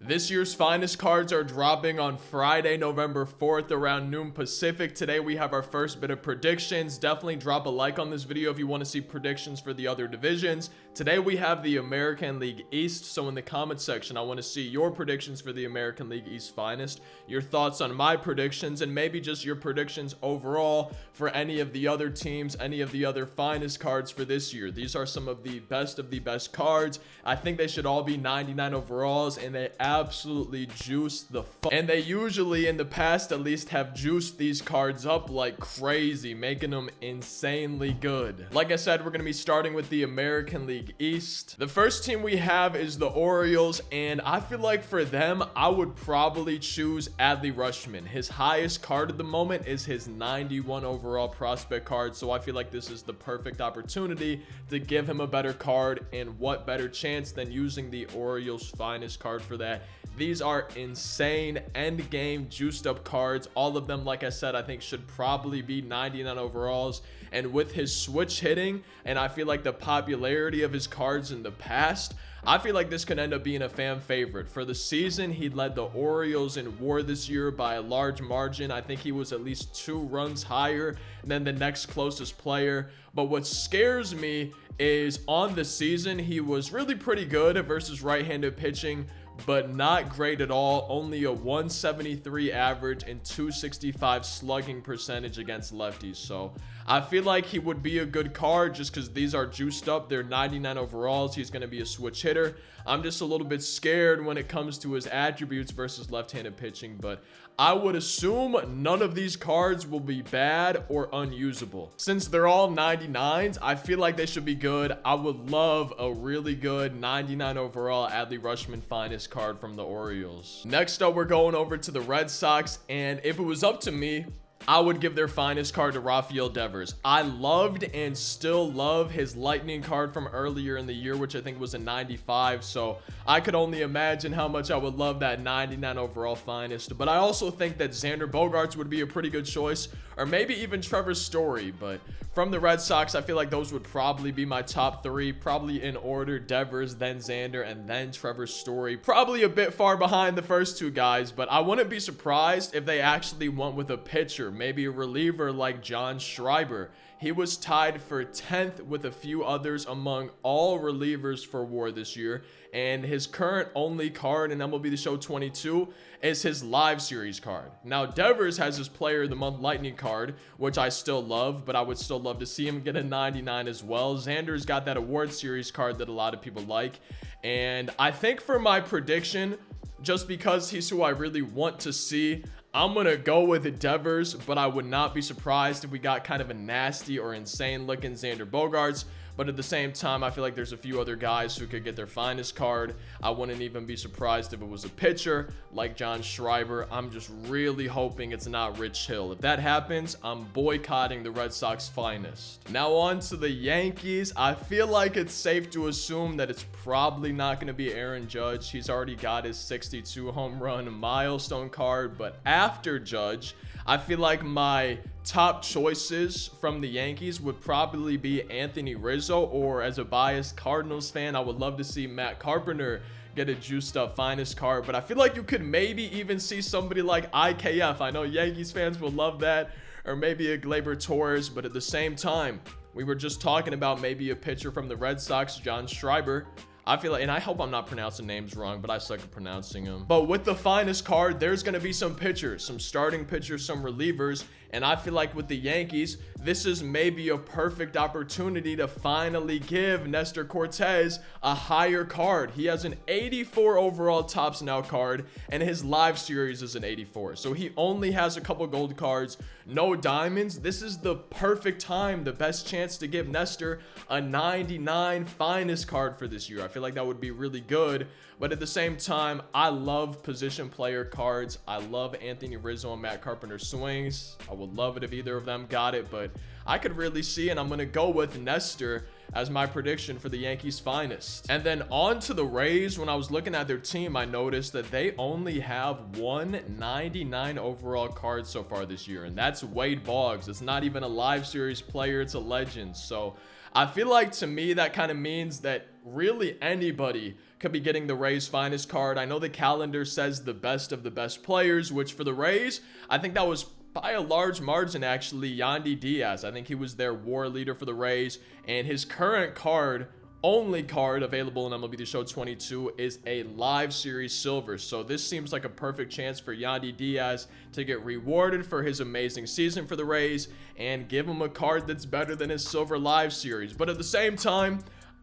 This year's finest cards are dropping on Friday, November 4th around noon Pacific. Today we have our first bit of predictions. Definitely drop a like on this video if you want to see predictions for the other divisions. Today we have the American League East, so in the comment section I want to see your predictions for the American League East finest, your thoughts on my predictions, and maybe just your predictions overall for any of the other teams, any of the other finest cards for this year. These are some of the best cards. I think they should all be 99 overalls, and they absolutely juice the and they usually in the past at least have juiced these cards up like crazy, making them insanely good. Like I said, we're going to be starting with the American League East. The first team we have is the Orioles, and I feel like for them I would probably choose Adley Rutschman. His highest card at the moment is his 91 overall prospect card, so I feel like this is the perfect opportunity to give him a better card, and what better chance than using the Orioles finest card for that. These are insane end game juiced up cards. All of them, like I said, I think should probably be 99 overalls. And with his switch hitting, and I feel like the popularity of his cards in the past, I feel like this could end up being a fan favorite. For the season, he led the Orioles in WAR this year by a large margin. I think he was at least 2 runs higher than the next closest player. But what scares me is on the season, he was really pretty good versus right-handed pitching, but not great at all. Only a 173 average and 265 slugging percentage against lefties. So I feel like he would be a good card just because these are juiced up. They're 99 overalls. He's going to be a switch hitter. I'm just a little bit scared when it comes to his attributes versus left-handed pitching, but I would assume none of these cards will be bad or unusable. Since they're all 99s, I feel like they should be good. I would love a really good 99 overall Adley Rutschman finest card from the Orioles. Next up, we're going over to the Red Sox, and if it was up to me, I would give their finest card to Rafael Devers. I loved and still love his lightning card from earlier in the year, which I think was a 95. So I could only imagine how much I would love that 99 overall finest. But I also think that Xander Bogaerts would be a pretty good choice, or maybe even Trevor Story. But from the Red Sox, I feel like those would probably be my top 3, probably in order: Devers, then Xander, and then Trevor Story. Probably a bit far behind the first 2 guys, but I wouldn't be surprised if they actually went with a pitcher, maybe a reliever like John Schreiber. He was tied for 10th with a few others among all relievers for WAR this year, and his current only card in MLB The Show 22 is his live series card. Now Devers has his player of the month lightning card, which I still love, but I would still love to see him get a 99 as well. Xander's got that award series card that a lot of people like, and I think for my prediction, just because he's who I really want to see, I'm going to go with Devers, but I would not be surprised if we got kind of a nasty or insane looking Xander Bogaerts. But at the same time, I feel like there's a few other guys who could get their finest card. I wouldn't even be surprised if it was a pitcher like John Schreiber. I'm just really hoping it's not Rich Hill. If that happens, I'm boycotting the Red Sox finest. Now on to the Yankees. I feel like it's safe to assume that it's probably not going to be Aaron Judge. He's already got his 62 home run milestone card. But after Judge, I feel like my top choices from the Yankees would probably be Anthony Rizzo, or as a biased Cardinals fan, I would love to see Matt Carpenter get a juiced up finest card. But I feel like you could maybe even see somebody like IKF. I know Yankees fans will love that, or maybe a Gleyber Torres. But at the same time, we were just talking about maybe a pitcher from the Red Sox, John Schreiber. I feel like, and I hope I'm not pronouncing names wrong, but I suck at pronouncing them. But with the finest card, there's going to be some pitchers, some starting pitchers, some relievers. And I feel like with the Yankees, this is maybe a perfect opportunity to finally give Nestor Cortes a higher card. He has an 84 overall Topps Now card, and his live series is an 84. So he only has a couple gold cards, no diamonds. This is the perfect time, the best chance to give Nestor a 99 finest card for this year. I feel like that would be really good. But at the same time, I love position player cards. I love Anthony Rizzo and Matt Carpenter swings. I would love it if either of them got it, but I could really see, and I'm going to go with Nestor as my prediction for the Yankees finest. And then on to the Rays. When I was looking at their team, I noticed that they only have 199 overall card so far this year, and that's Wade Boggs. It's not even a live series player, it's a legend. So I feel like, to me, that kind of means that really anybody could be getting the Rays' finest card. I know the calendar says the best of the best players, which for the Rays, I think that was by a large margin actually Yandy Diaz. I think he was their WAR leader for the Rays, and his current card, only card available in MLB The Show 22, is a live series silver. So this seems like a perfect chance for Yandy Diaz to get rewarded for his amazing season for the Rays and give him a card that's better than his silver live series. But at the same time,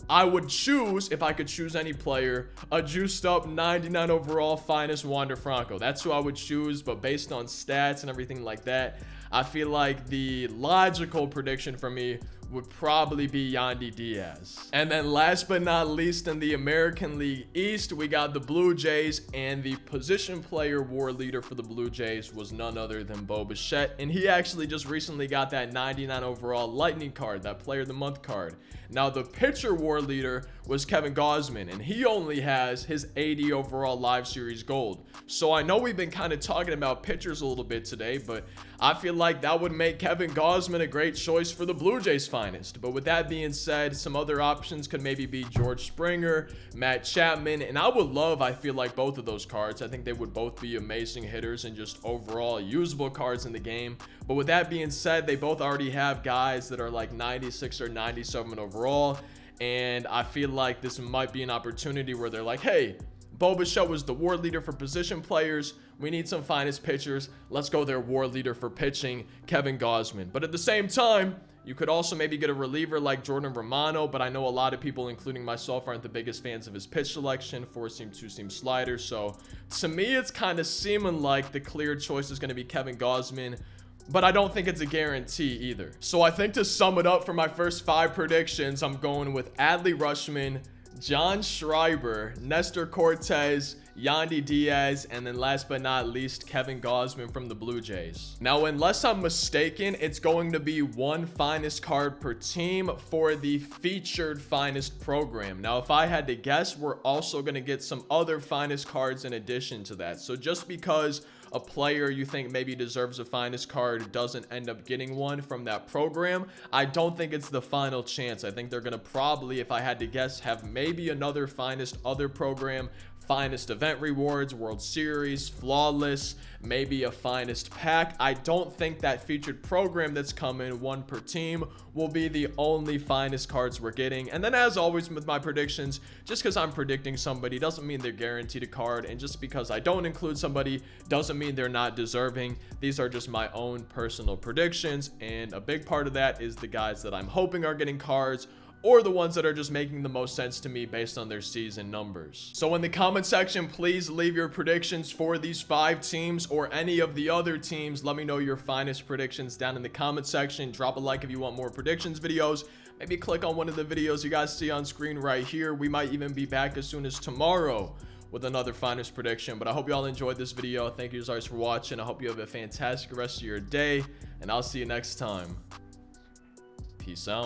I would choose, if I could choose any player, a juiced up 99 overall finest Wander Franco. That's who I would choose, but based on stats and everything like that, I feel like the logical prediction for me would probably be Yandy Diaz. And then last but not least, in the American League East, we got the Blue Jays, and the position player WAR leader for the Blue Jays was none other than Bo Bichette, and he actually just recently got that 99 overall Lightning card, that Player of the Month card. Now the pitcher WAR leader was Kevin Gausman, and he only has his 80 overall live series gold. So I know we've been kind of talking about pitchers a little bit today, but I feel like that would make Kevin Gausman a great choice for the Blue Jays finest. But with that being said, some other options could maybe be George Springer, Matt Chapman, and I would love, I feel like, both of those cards. I think they would both be amazing hitters and just overall usable cards in the game. But with that being said, they both already have guys that are like 96 or 97 overall, and I feel like this might be an opportunity where they're like, hey, Bo Bichette was the WAR leader for position players. We need some finest pitchers. Let's go their WAR leader for pitching, Kevin Gausman. But at the same time, you could also maybe get a reliever like Jordan Romano, but I know a lot of people, including myself, aren't the biggest fans of his pitch selection, 4-seam, 2-seam slider. So to me, it's kind of seeming like the clear choice is going to be Kevin Gausman, but I don't think it's a guarantee either. So I think to sum it up for my first 5 predictions, I'm going with Adley Rutschman, John Schreiber, Nestor Cortez, Yandy Diaz, and then last but not least, Kevin Gausman from the Blue Jays. Now, unless I'm mistaken, it's going to be one finest card per team for the featured finest program. Now, if I had to guess, we're also going to get some other finest cards in addition to that. So just because a player you think maybe deserves a finest card doesn't end up getting one from that program, I don't think it's the final chance. I think they're going to probably, if I had to guess, have maybe another finest other program, finest event rewards, World Series, flawless, maybe a finest pack. I don't think that featured program that's coming, one per team, will be the only finest cards we're getting. And then as always with my predictions, just because I'm predicting somebody doesn't mean they're guaranteed a card, and just because I don't include somebody doesn't mean they're not deserving. These are just my own personal predictions, and a big part of that is the guys that I'm hoping are getting cards, or the ones that are just making the most sense to me based on their season numbers. So in the comment section, please leave your predictions for these 5 teams or any of the other teams. Let me know your finest predictions down in the comment section. Drop a like if you want more predictions videos. Maybe click on one of the videos you guys see on screen right here. We might even be back as soon as tomorrow with another finest prediction. But I hope you all enjoyed this video. Thank you guys for watching. I hope you have a fantastic rest of your day, and I'll see you next time. Peace out.